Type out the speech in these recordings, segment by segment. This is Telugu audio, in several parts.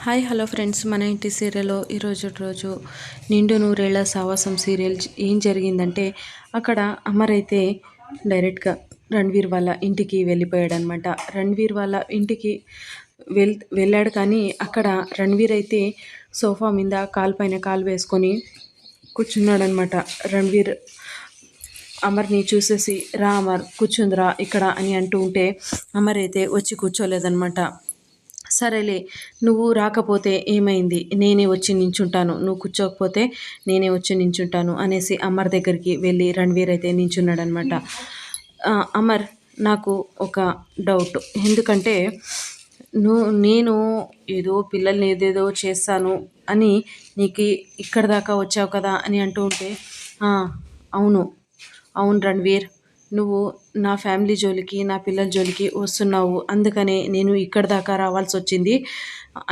హాయ్ హలో ఫ్రెండ్స్, మన ఇంటి సీరియల్లో రోజు నిండు నూరేళ్ల సావాసం సీరియల్ ఏం జరిగిందంటే, అక్కడ అమర్ అయితే డైరెక్ట్గా రణ్వీర్ వాళ్ళ ఇంటికి వెళ్ళిపోయాడనమాట. రణ్వీర్ వాళ్ళ ఇంటికి వెళ్ళాడు, కానీ అక్కడ రణ్వీర్ అయితే సోఫా మీద కాలు పైన కాలు వేసుకొని కూర్చున్నాడనమాట. రణ్వీర్ అమర్ని చూసేసి, రా అమర్ కూర్చుందిరా ఇక్కడ అని అంటూ ఉంటే అమర్ అయితే వచ్చి కూర్చోలేదనమాట. సరేలే, నువ్వు రాకపోతే ఏమైంది, నేనే వచ్చి నించుంటాను, నువ్వు కూర్చోకపోతే నేనే వచ్చి నించుంటాను అనేసి అమర్ దగ్గరికి వెళ్ళి రణ్వీర్ అయితే నించున్నాడనమాట. అమర్, నాకు ఒక డౌట్, ఎందుకంటే నేను ఏదో పిల్లల్ని ఏదేదో చేస్తాను అని నీకు ఇక్కడ దాకా వచ్చావు కదా అని అంటూ ఉంటే, అవును అవును రణ్వీర్, నువ్వు నా ఫ్యామిలీ జోలికి, నా పిల్లల జోలికి వస్తున్నావు, అందుకనే నేను ఇక్కడ దాకా రావాల్సి వచ్చింది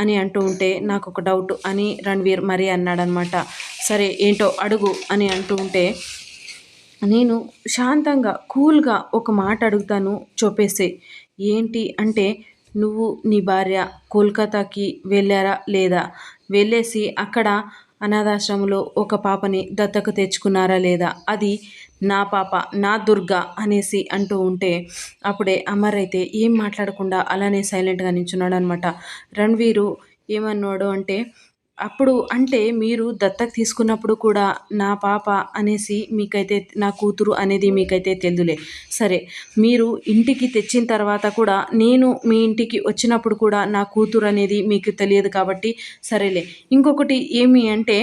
అని అంటూ ఉంటే, నాకు ఒక డౌట్ అని రణ్వీర్ మరీ అన్నాడనమాట. సరే ఏంటో అడుగు అని అంటూ ఉంటే, నేను శాంతంగా కూల్గా ఒక మాట అడుగుతాను, చూపేసే. ఏంటి అంటే, నువ్వు నీ భార్య కోల్కతాకి వెళ్ళారా లేదా, వెళ్ళేసి అక్కడ అనాథాశ్రమంలో ఒక పాపని దత్తకు తెచ్చుకున్నారా లేదా, అది నా పాప, నా దుర్గా అనేసి అంటూ ఉంటే, అప్పుడే అమర్ అయితే ఏం మాట్లాడకుండా అలానే సైలెంట్గా నించున్నాడు అనమాట. రణ్వీరు ఏమన్నాడు అంటే, అప్పుడు అంటే మీరు దత్తత తీసుకున్నప్పుడు కూడా నా పాప అనేసి మీకైతే, నా కూతురు అనేది మీకైతే తెలుదులే. సరే, మీరు ఇంటికి తెచ్చిన తర్వాత కూడా, నేను మీ ఇంటికి వచ్చినప్పుడు కూడా నా కూతురు అనేది మీకు తెలియదు కాబట్టి సరేలే. ఇంకొకటి ఏమి అంటే,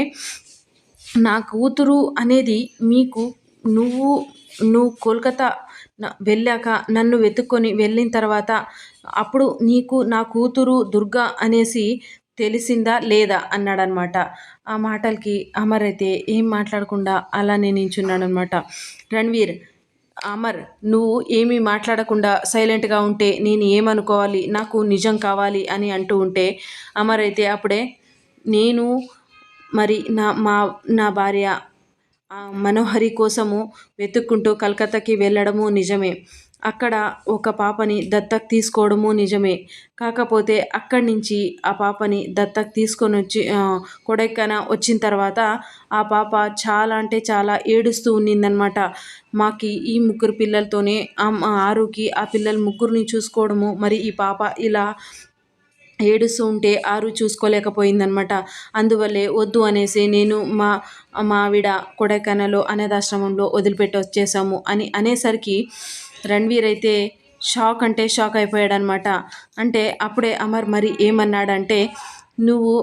నా కూతురు అనేది మీకు, నువ్వు కోల్కతా వెళ్ళాక నన్ను వెతుక్కొని వెళ్ళిన తర్వాత అప్పుడు నీకు నా కూతురు దుర్గా అనేసి తెలిసిందా లేదా అన్నాడనమాట. ఆ మాటలకి అమర్ అయితే ఏం మాట్లాడకుండా అలానే నించున్నాడనమాట. రణ్వీర్, అమర్, నువ్వు ఏమీ మాట్లాడకుండా సైలెంట్గా ఉంటే నేను ఏమనుకోవాలి, నాకు నిజం కావాలి అని అంటూ ఉంటే, అమర్ అయితే అప్పుడే, నేను మరి నా భార్య మనోహరి కోసము వెతుక్కుంటూ కలకత్తాకి వెళ్ళడము నిజమే, అక్కడ ఒక పాపని దత్తత తీసుకోవడము నిజమే, కాకపోతే అక్కడి నుంచి ఆ పాపని దత్తత తీసుకొని వచ్చి కొడైకెనాల్ వచ్చిన తర్వాత ఆ పాప చాలా అంటే చాలా ఏడుస్తూ ఉన్నిందనమాట. మాకు ఈ ముగ్గురు పిల్లలతోనే ఆరుకి ఆ పిల్లలు ముగ్గురిని చూసుకోవడము, మరి ఈ పాప ఇలా ఏడుస్తూ ఉంటే ఆరు చూసుకోలేకపోయిందనమాట. అందువల్లే వద్దు అనేసి నేను మా ఆవిడ కొడైకెనాల్లో అనాథాశ్రమంలో వదిలిపెట్టి వచ్చేసాము అని అనేసరికి రణ్వీర్ అయితే షాక్ అంటే షాక్ అయిపోయాడనమాట. అంటే అప్పుడే అమర్ మరి ఏమన్నాడంటే, నువ్వు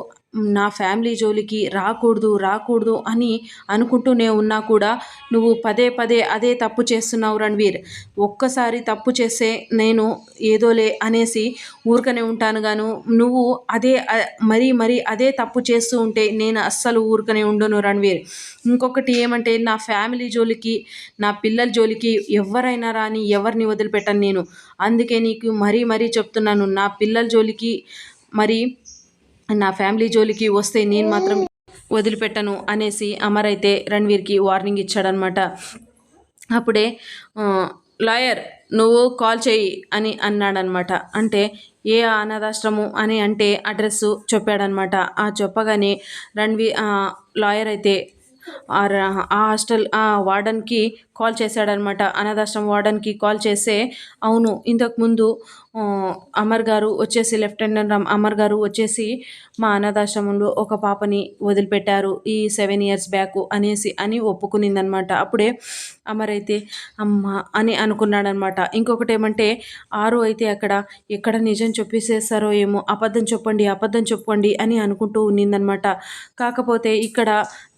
నా ఫ్యామిలీ జోలికి రాకూడదు అని అనుకుంటూనే ఉన్నా కూడా నువ్వు పదే పదే అదే తప్పు చేస్తున్నావు రణ్వీర్. ఒక్కసారి తప్పు చేస్తే నేను ఏదోలే అనేసి ఊరికనే ఉంటాను గాను, నువ్వు అదే మరీ అదే తప్పు చేస్తూ ఉంటే నేను అస్సలు ఊరికనే ఉండను రణ్వీర్. ఇంకొకటి ఏమంటే, నా ఫ్యామిలీ జోలికి, నా పిల్లల జోలికి ఎవరైనా రాని, ఎవరిని వదిలిపెట్టను నేను. అందుకే నీకు మరీ చెప్తున్నాను, నా పిల్లల జోలికి మరి నా ఫ్యామిలీ జోలికి వస్తే నేను మాత్రం వదిలిపెట్టను అనేసి అమర్ అయితే రణ్వీర్కి వార్నింగ్ ఇచ్చాడనమాట. అప్పుడే లాయర్, నువ్వు కాల్ చేయి అని అన్నాడనమాట. అంటే ఏ అనాథాశ్రమం అని అంటే అడ్రస్సు చెప్పాడనమాట. ఆ చెప్పగానే లాయర్ అయితే ఆ హాస్టల్ వార్డన్కి కాల్ చేశాడనమాట. అనాథాశ్రమం వార్డన్కి కాల్ చేస్తే, అవును ఇంతకుముందు అమర్ గారు వచ్చేసి, లెఫ్టినెంట్ అమర్ గారు వచ్చేసి మా అనాథాశ్రమంలో ఒక పాపని వదిలిపెట్టారు ఈ 7 years బ్యాక్ అనేసి అని ఒప్పుకునిందనమాట. అప్పుడే అమర్ అయితే అమ్మ అని అనుకున్నాడనమాట. ఇంకొకటి ఏమంటే, ఆరు అయితే ఎక్కడ నిజం చెప్పేసేస్తారో ఏమో, అబద్ధం చెప్పండి అని అనుకుంటూ ఉన్నిందనమాట. కాకపోతే ఇక్కడ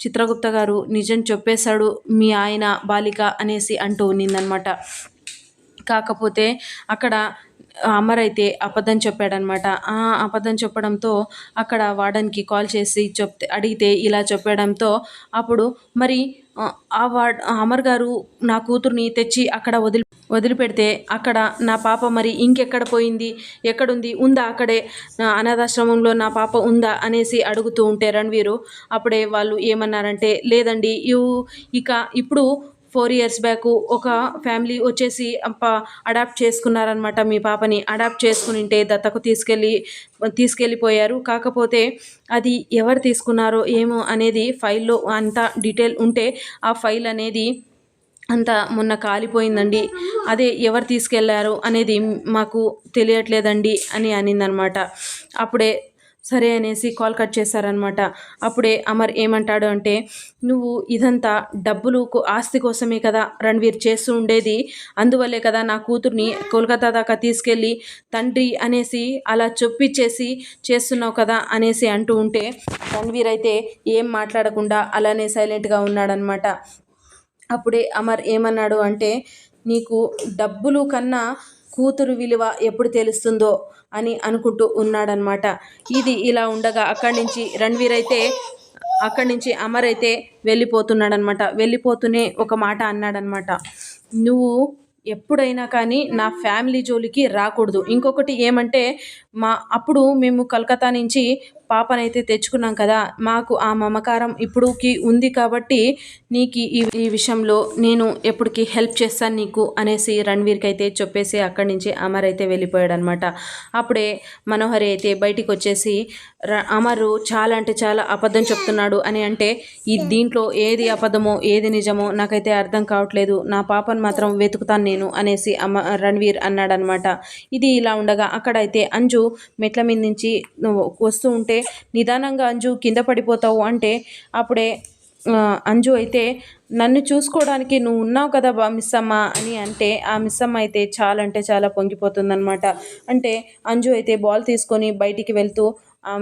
చిత్రగుప్త గారు నిజం చెప్పేశాడు మీ ఆయన బాలిక అనేసి అంటూ ఉన్నిందనమాట. కాకపోతే అక్కడ అమర్ అయితే అబద్ధం చెప్పాడనమాట. ఆ అబద్ధం చెప్పడంతో అక్కడ వార్డన్కి కాల్ చేసి అడిగితే ఇలా చెప్పడంతో, అప్పుడు మరి అమర్ గారు నా కూతుర్ని తెచ్చి అక్కడ వదిలిపెడితే అక్కడ నా పాప మరి ఇంకెక్కడ పోయింది, ఎక్కడుంది, ఉందా అక్కడే అనాథాశ్రమంలో నా పాప ఉందా అనేసి అడుగుతూ ఉంటే రణ్వీరు, అప్పుడే వాళ్ళు ఏమన్నారంటే, లేదండి ఇప్పుడు 4 ఇయర్స్ బ్యాక్ ఒక ఫ్యామిలీ వచ్చేసి అడాప్ట్ చేసుకున్నారనమాట. మీ పాపని అడాప్ట్ చేసుకునింటే దత్తకు తీసుకెళ్ళిపోయారు. కాకపోతే అది ఎవరు తీసుకున్నారో ఏమో అనేది ఫైల్‌లో అంతా డీటెయిల్ ఉంటే ఆ ఫైల్ అనేది అంతా మొన్న కాలిపోయిందండి. అదే ఎవరు తీసుకెళ్లారు అనేది మాకు తెలియట్లేదండి అని అనిందనమాట. అప్పుడే సరే అనేసి కాల్ కట్ చేశారనమాట. అప్పుడే అమర్ ఏమంటాడు అంటే, నువ్వు ఇదంతా ఆస్తి కోసమే కదా రణ్వీర్ చేస్తూ ఉండేది. అందువల్లే కదా నా కూతుర్ని కోల్కతా దాకా తీసుకెళ్ళి తండ్రి అనేసి అలా చొప్పిచ్చేసి చేస్తున్నావు కదా అనేసి అంటూ ఉంటే, రణ్వీర్ అయితే ఏం మాట్లాడకుండా అలానే సైలెంట్గా ఉన్నాడనమాట. అప్పుడే అమర్ ఏమన్నాడు అంటే, నీకు డబ్బులు కన్నా కూతురు విలువ ఎప్పుడు తెలుస్తుందో అని అనుకుంటూ ఉన్నాడనమాట. ఇది ఇలా ఉండగా అక్కడి నుంచి అమర్ అయితే వెళ్ళిపోతున్నాడనమాట. వెళ్ళిపోతూనే ఒక మాట అన్నాడనమాట, నువ్వు ఎప్పుడైనా కానీ నా ఫ్యామిలీ జోలికి రాకూడదు. ఇంకొకటి ఏమంటే, అప్పుడు మేము కలకత్తా నుంచి పాపనైతే తెచ్చుకున్నాం కదా, మాకు ఆ మమకారం ఇప్పుడుకి ఉంది కాబట్టి నీకు ఈ విషయంలో నేను ఎప్పటికీ హెల్ప్ చేస్తాను నీకు అనేసి రణ్వీర్కి అయితే చెప్పేసి అక్కడి నుంచి అమర్ అయితే వెళ్ళిపోయాడనమాట. అప్పుడే మనోహరి అయితే బయటికి వచ్చేసి అమరు చాలా అంటే చాలా అబద్ధం చెప్తున్నాడు అని అంటే, దీంట్లో ఏది అబద్ధమో ఏది నిజమో నాకైతే అర్థం కావట్లేదు, నా పాపను మాత్రం వెతుకుతాను నేను అనేసి రణ్వీర్ అన్నాడనమాట. ఇది ఇలా ఉండగా అక్కడైతే అంజు మెట్ల మీద నుంచి వస్తూ ఉంటే, నిదానంగా అంజు కింద పడిపోతావు అంటే, అప్పుడే అంజు అయితే నన్ను చూసుకోవడానికి నువ్వు ఉన్నావు కదా మిస్ అమ్మ అని అంటే, ఆ మిస్ అమ్మ అయితే చాలా అంటే చాలా పొంగిపోతుందనమాట. అంటే అంజు అయితే బాల్ తీసుకొని బయటికి వెళ్తూ,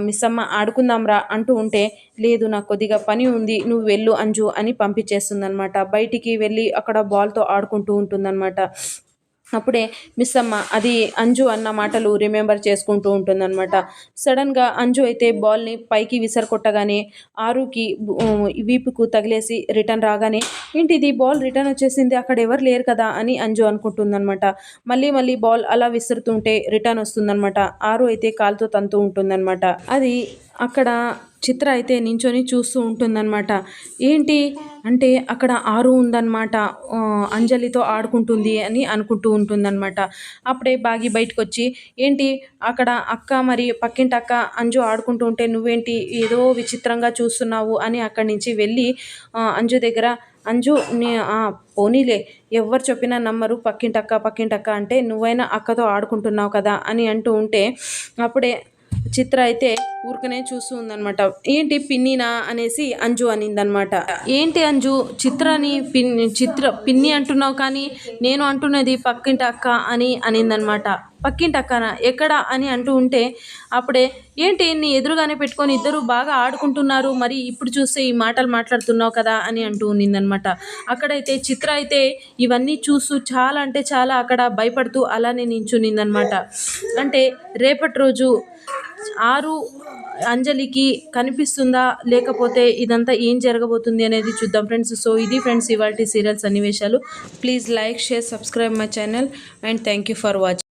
మిస్ అమ్మ ఆడుకుందాంరా అంటూ ఉంటే, లేదు నాకు కొద్దిగా పని ఉంది నువ్వు వెళ్ళు అంజు అని పంపించేస్తుందనమాట. బయటికి వెళ్ళి అక్కడ బాల్తో ఆడుకుంటూ ఉంటుందన్నమాట. అప్పుడే మిస్ అమ్మ అది అంజు అన్న మాటలు రిమెంబర్ చేసుకుంటూ ఉంటుందన్నమాట. సడన్గా అంజు అయితే బాల్ని పైకి విసరకొట్టగానే ఆరుకి వీపుకు తగిలేసి రిటర్న్ రాగానే, ఏంటిది బాల్ రిటర్న్ వచ్చేసింది, అక్కడ ఎవరు లేరు కదా అని అంజు అనుకుంటుందన్నమాట. మళ్ళీ బాల్ అలా విసురుతుంటే రిటర్న్ వస్తుందన్నమాట. ఆరు అయితే కాలుతో తంతూ ఉంటుందన్నమాట. అది అక్కడ చిత్ర అయితే నించొని చూస్తూ ఉంటుందన్నమాట. ఏంటి అంటే అక్కడ ఆరు ఉందన్నమాట, అంజలితో ఆడుకుంటుంది అని అనుకుంటూ ఉంటుందన్నమాట. అప్పుడే బాగి బయటకు వచ్చి, ఏంటి అక్కడ అక్క మరి పక్కింటి అక్క అంజు ఆడుకుంటూ ఉంటే నువ్వేంటి ఏదో విచిత్రంగా చూస్తున్నావు అని అక్కడి నుంచి వెళ్ళి అంజు దగ్గర, అంజు పోనీలే ఎవరు చెప్పినా నమ్మరు, పక్కింటక్క అంటే నువ్వైనా అక్కతో ఆడుకుంటున్నావు కదా అని అంటూ ఉంటే, అప్పుడే చిత్ర అయితే ఊరికనే చూస్తూ ఉందనమాట. ఏంటి పిన్నినా అనేసి అంజు అనిందనమాట. ఏంటి అంజు చిత్ర పిన్ని అంటున్నావు కానీ నేను అంటున్నది పక్కింటి అక్క అని అనిందనమాట. పక్కింటి అక్కనా ఎక్కడ అని అంటూ ఉంటే, అప్పుడే ఏంటి నీ ఎదురుగానే పెట్టుకొని ఇద్దరు బాగా ఆడుకుంటున్నారు, మరి ఇప్పుడు చూస్తే ఈ మాటలు మాట్లాడుతున్నావు కదా అని అంటూ ఉన్నిందనమాట. అక్కడైతే చిత్ర అయితే ఇవన్నీ చూస్తూ చాలా అంటే చాలా అక్కడ భయపడుతూ అలానే నించునిందనమాట. అంటే రేపటి రోజు ఆరు అంజలికి కనిపిస్తుందా, లేకపోతే ఇదంతా ఏం జరగబోతుంది అనేది చూద్దాం ఫ్రెండ్స్. సో ఇది ఫ్రెండ్స్ ఇవాల్టి సీరియల్ సన్నివేశాలు. Please like, share, subscribe my channel and thank you for watching.